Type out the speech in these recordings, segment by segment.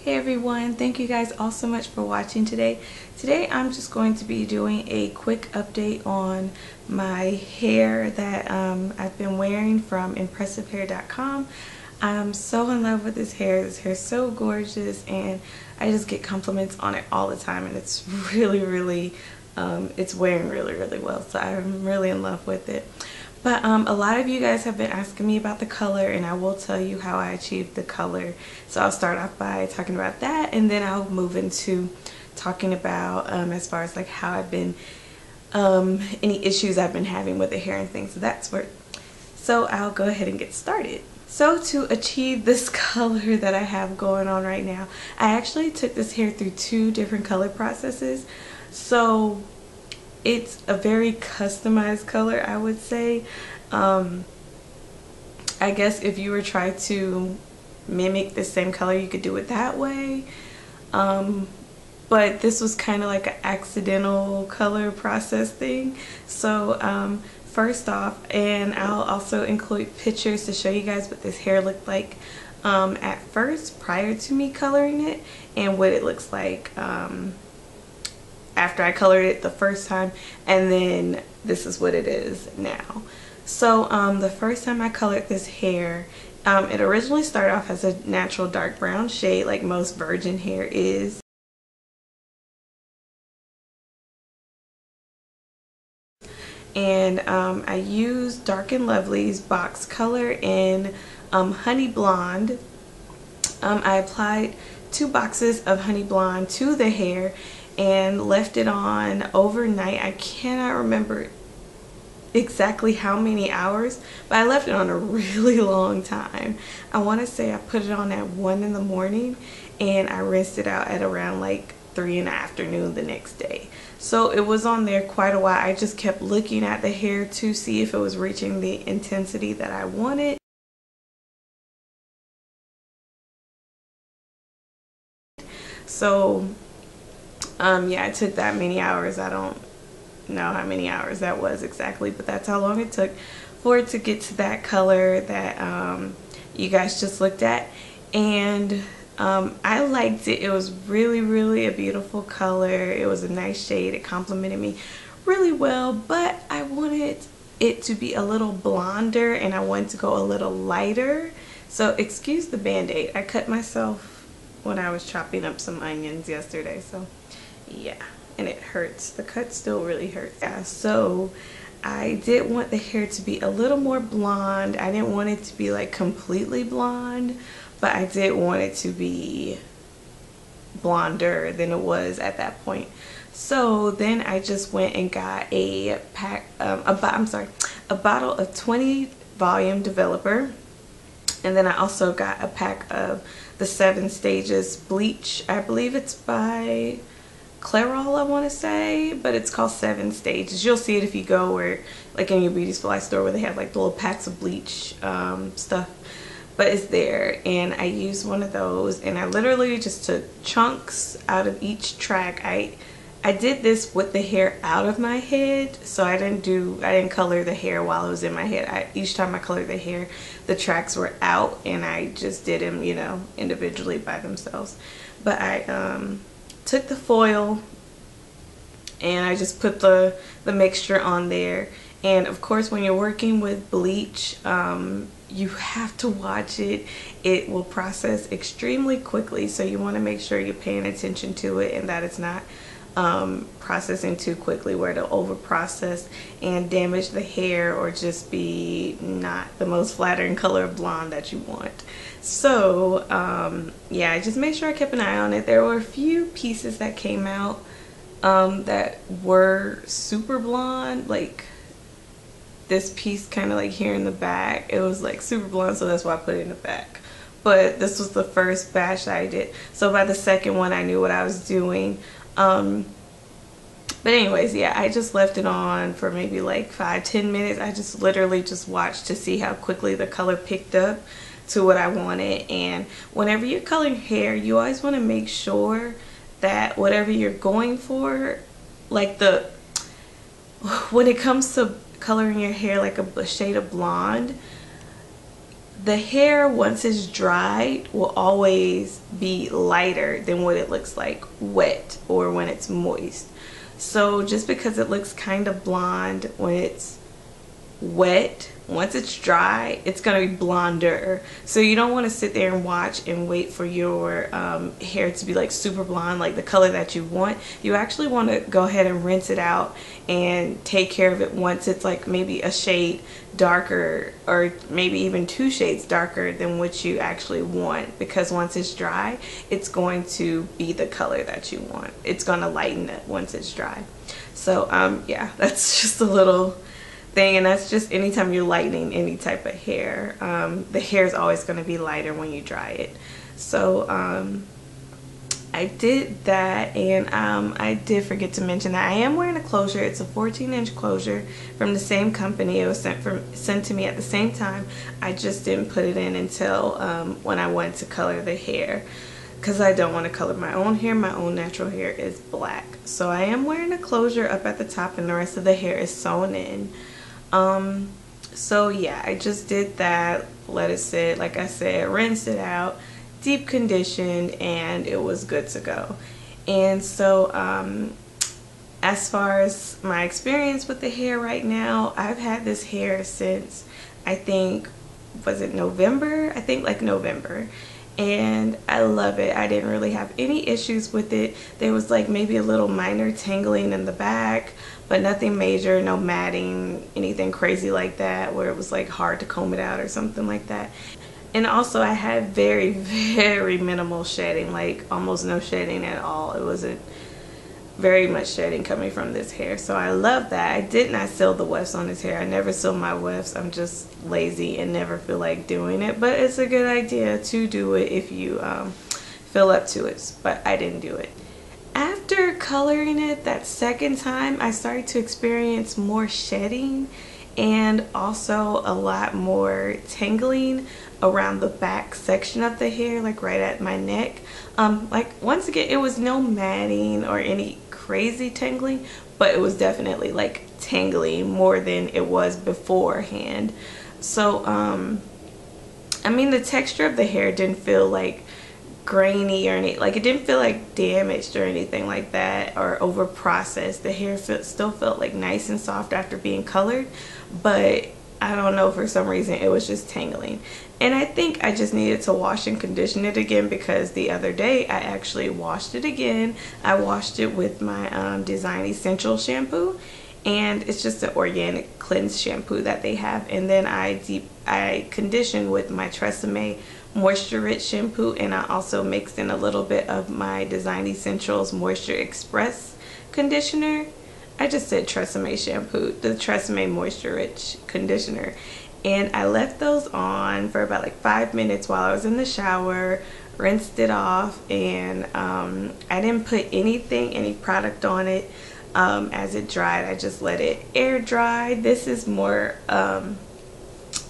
Hey everyone, thank you guys all so much for watching today. Today I'm just going to be doing a quick update on my hair that I've been wearing from ImpressiveHair.com. I'm so in love with this hair. This hair is so gorgeous and I just get compliments on it all the time, and it's really it's wearing really well, so I'm really in love with it. But a lot of you guys have been asking me about the color, and I will tell you how I achieved the color. So I'll start off by talking about that, and then I'll move into talking about as far as like how I've been, any issues I've been having with the hair and things of that sort. So I'll go ahead and get started. So to achieve this color that I have going on right now, I actually took this hair through 2 different color processes. So it's a very customized color, I would say. I guess if you were trying to mimic the same color, you could do it that way. But this was kind of like an accidental color process thing. So first off, and I'll also include pictures to show you guys what this hair looked like at first prior to me coloring it, and what it looks like after I colored it the first time, and then this is what it is now. So the first time I colored this hair, it originally started off as a natural dark brown shade like most virgin hair is. And I used Dark and Lovely's box color in Honey Blonde. I applied 2 boxes of Honey Blonde to the hair and left it on overnight. I cannot remember exactly how many hours, but I left it on a really long time. I want to say I put it on at 1 in the morning and I rinsed it out at around like 3 in the afternoon the next day. So it was on there quite a while. I just kept looking at the hair to see if it was reaching the intensity that I wanted. So yeah, it took that many hours. I don't know how many hours that was exactly, but that's how long it took for it to get to that color that you guys just looked at. And I liked it. It was really a beautiful color. It was a nice shade. It complemented me really well, but I wanted it to be a little blonder and I wanted to go a little lighter. So excuse the band-aid. I cut myself when I was chopping up some onions yesterday, so yeah, and it hurts. The cut still really hurts. Yeah, so I did want the hair to be a little more blonde. I didn't want it to be like completely blonde, but I did want it to be blonder than it was at that point. So then I just went and got a bottle of 20 volume developer, and then I also got a pack of the 7 stages bleach. I believe it's by Clairol, I want to say, but it's called 7 stages. You'll see it if you go where, like in your beauty supply store, where they have like the little packs of bleach stuff, but it's there. And I used one of those, and I literally just took chunks out of each track. I did this with the hair out of my head, so I didn't color the hair while it was in my head. Each time I colored the hair, the tracks were out, and I just did them, you know, individually by themselves. But I took the foil and I just put the mixture on there. And of course, when you're working with bleach, you have to watch it. It will process extremely quickly, so you want to make sure you're paying attention to it and that it's not processing too quickly where it'll over process and damage the hair or just be not the most flattering color of blonde that you want. So yeah, I just made sure I kept an eye on it. There were a few pieces that came out that were super blonde, like this piece kind of like here in the back. It was like super blonde, so that's why I put it in the back. But this was the first batch that I did, so by the second one I knew what I was doing. But anyways, yeah, I just left it on for maybe like 5-10 minutes. I just literally just watched to see how quickly the color picked up to what I wanted. And whenever you're coloring hair, you always want to make sure that whatever you're going for, like when it comes to coloring your hair like a shade of blonde, the hair, once it's dried, will always be lighter than what it looks like wet or when it's moist. So just because it looks kind of blonde when it's wet, once it's dry, it's gonna be blonder. So you don't want to sit there and watch and wait for your hair to be like super blonde, like the color that you want. You actually want to go ahead and rinse it out and take care of it once it's like maybe a shade darker, or maybe even 2 shades darker than what you actually want, because once it's dry, it's going to be the color that you want. It's going to lighten it once it's dry. So yeah, that's just a little thing, and that's just anytime you're lightening any type of hair, the hair is always going to be lighter when you dry it. So I did that, and I did forget to mention that I am wearing a closure. It's a 14-inch closure from the same company. It was sent to me at the same time. I just didn't put it in until when I wanted to color the hair, because I don't want to color my own hair. My own natural hair is black. So I am wearing a closure up at the top, and the rest of the hair is sewn in. So yeah, I just did that, let it sit, like I said, rinsed it out, deep conditioned, and it was good to go. And so as far as my experience with the hair right now, I've had this hair since, I think, was it November? I think like November. And I love it. I didn't really have any issues with it. There was like maybe a little minor tangling in the back, but nothing major, no matting, anything crazy like that where it was like hard to comb it out or something like that. And also I had very, very minimal shedding, like almost no shedding at all. It wasn't very much shedding coming from this hair. So I love that. I did not seal the wefts on this hair. I never seal my wefts. I'm just lazy and never feel like doing it. But it's a good idea to do it if you feel up to it. But I didn't do it. After coloring it that second time, I started to experience more shedding and also a lot more tangling around the back section of the hair, like right at my neck. Like once again, it was no matting or any crazy tangling, but it was definitely like tangling more than it was beforehand. So I mean, the texture of the hair didn't feel like grainy or anything, like it didn't feel like damaged or anything like that, or over processed. The hair still felt like nice and soft after being colored, but I don't know, for some reason it was just tangling. And I think I just needed to wash and condition it again, because the other day I actually washed it again. I washed it with my Design Essential shampoo, and it's just an organic cleanse shampoo that they have. And then I conditioned with my Tresemme Moisture Rich shampoo, and I also mixed in a little bit of my Design Essentials Moisture Express conditioner. I just said Tresemme shampoo, the Tresemme Moisture Rich conditioner. And I left those on for about like 5 minutes while I was in the shower, rinsed it off, and I didn't put any product on it as it dried. I just let it air dry. This is more,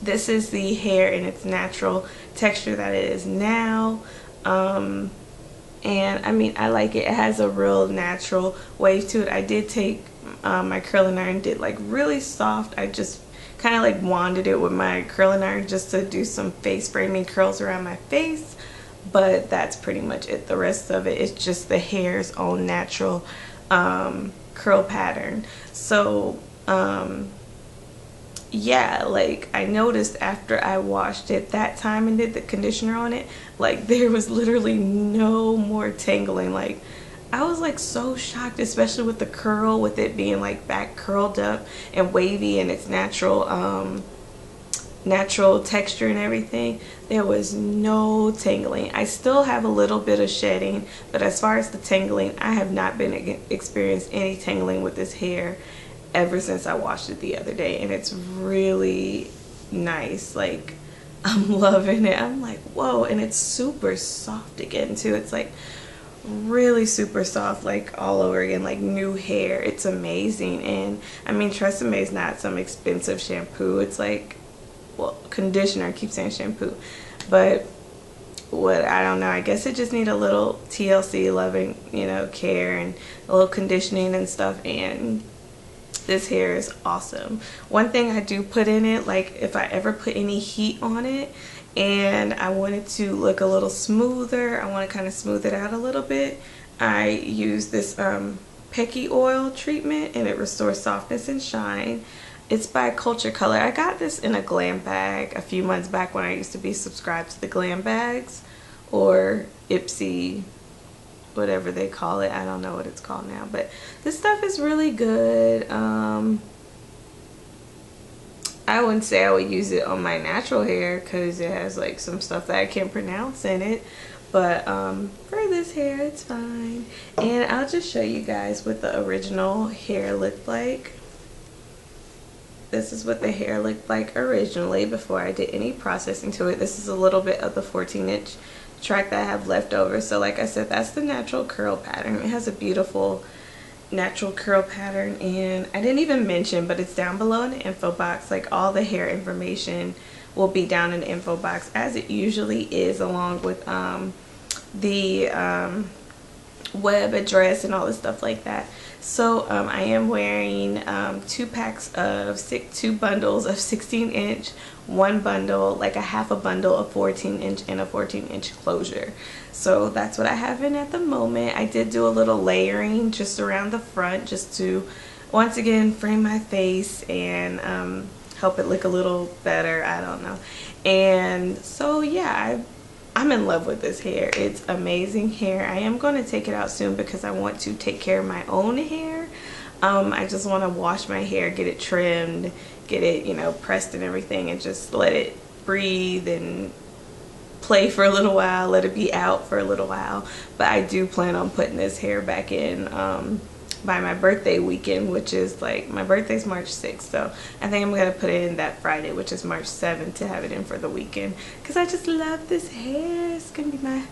this is the hair in its natural texture that it is now. And I mean, I like it. It has a real natural wave to it. I did take my curling iron, did like really soft. I just kind of like wanded it with my curling iron just to do some face framing curls around my face, but that's pretty much it. The rest of it is just the hair's own natural curl pattern. So yeah, like I noticed after I washed it that time and did the conditioner on it, like there was literally no more tangling. Like I was like so shocked, especially with the curl, with it being like back curled up and wavy and its natural natural texture and everything. There was no tangling. I still have a little bit of shedding, but as far as the tangling, I have not been experienced any tangling with this hair ever since I washed it the other day, and it's really nice. Like I'm loving it. I'm like, whoa. And it's super soft again too. It's like really super soft, like all over again, like new hair. It's amazing. And I mean, Tresemme is not some expensive shampoo. It's like, well, conditioner. I keep saying shampoo, but what, I don't know, I guess it just need a little TLC, loving, you know, care and a little conditioning and stuff. And this hair is awesome. One thing I do put in it, like if I ever put any heat on it, and I wanted to look a little smoother. I want to kind of smooth it out a little bit. I use this Pecky oil treatment, and it restores softness and shine. It's by Culture Color. I got this in a glam bag a few months back when I used to be subscribed to the glam bags, or Ipsy, whatever they call it. I don't know what it's called now, but this stuff is really good. I wouldn't say I would use it on my natural hair because it has like some stuff that I can't pronounce in it, but for this hair it's fine. And I'll just show you guys what the original hair looked like. This is what the hair looked like originally before I did any processing to it. This is a little bit of the 14-inch track that I have left over. So like I said, that's the natural curl pattern. It has a beautiful natural curl pattern, and I didn't even mention, but it's down below in the info box. Like, all the hair information will be down in the info box, as it usually is, along with the web address and all this stuff like that. So I am wearing two bundles of 16-inch, one bundle, like a half a bundle of 14-inch, and a 14-inch closure. So that's what I have in at the moment. I did do a little layering just around the front, just to once again frame my face and help it look a little better. I don't know. And so yeah, I'm in love with this hair. It's amazing hair. I am going to take it out soon because I want to take care of my own hair. I just want to wash my hair, get it trimmed, get it, you know, pressed and everything, and just let it breathe and play for a little while, let it be out for a little while. But I do plan on putting this hair back in by my birthday weekend, which is like, my birthday's March 6th, so I think I'm gonna put it in that Friday, which is March 7th, to have it in for the weekend, because I just love this hair. It's gonna be my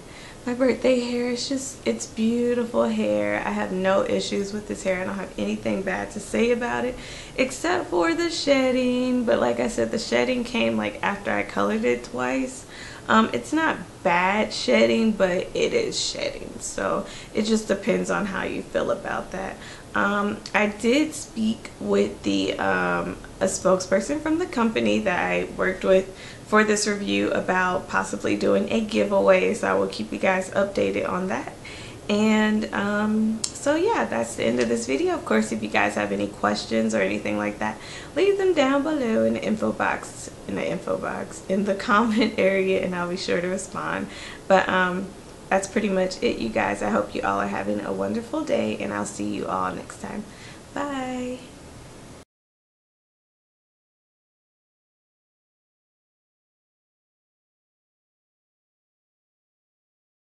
birthday hair. It's beautiful hair. I have no issues with this hair. I don't have anything bad to say about it except for the shedding. But like I said, the shedding came like after I colored it twice. It's not bad shedding, but it is shedding, so it just depends on how you feel about that. I did speak with a spokesperson from the company that I worked with for this review about possibly doing a giveaway, so I will keep you guys updated on that. And so yeah, that's the end of this video. Of course, if you guys have any questions or anything like that, leave them down below in the info box, in the comment area, and I'll be sure to respond. But that's pretty much it, you guys. I hope you all are having a wonderful day, and I'll see you all next time.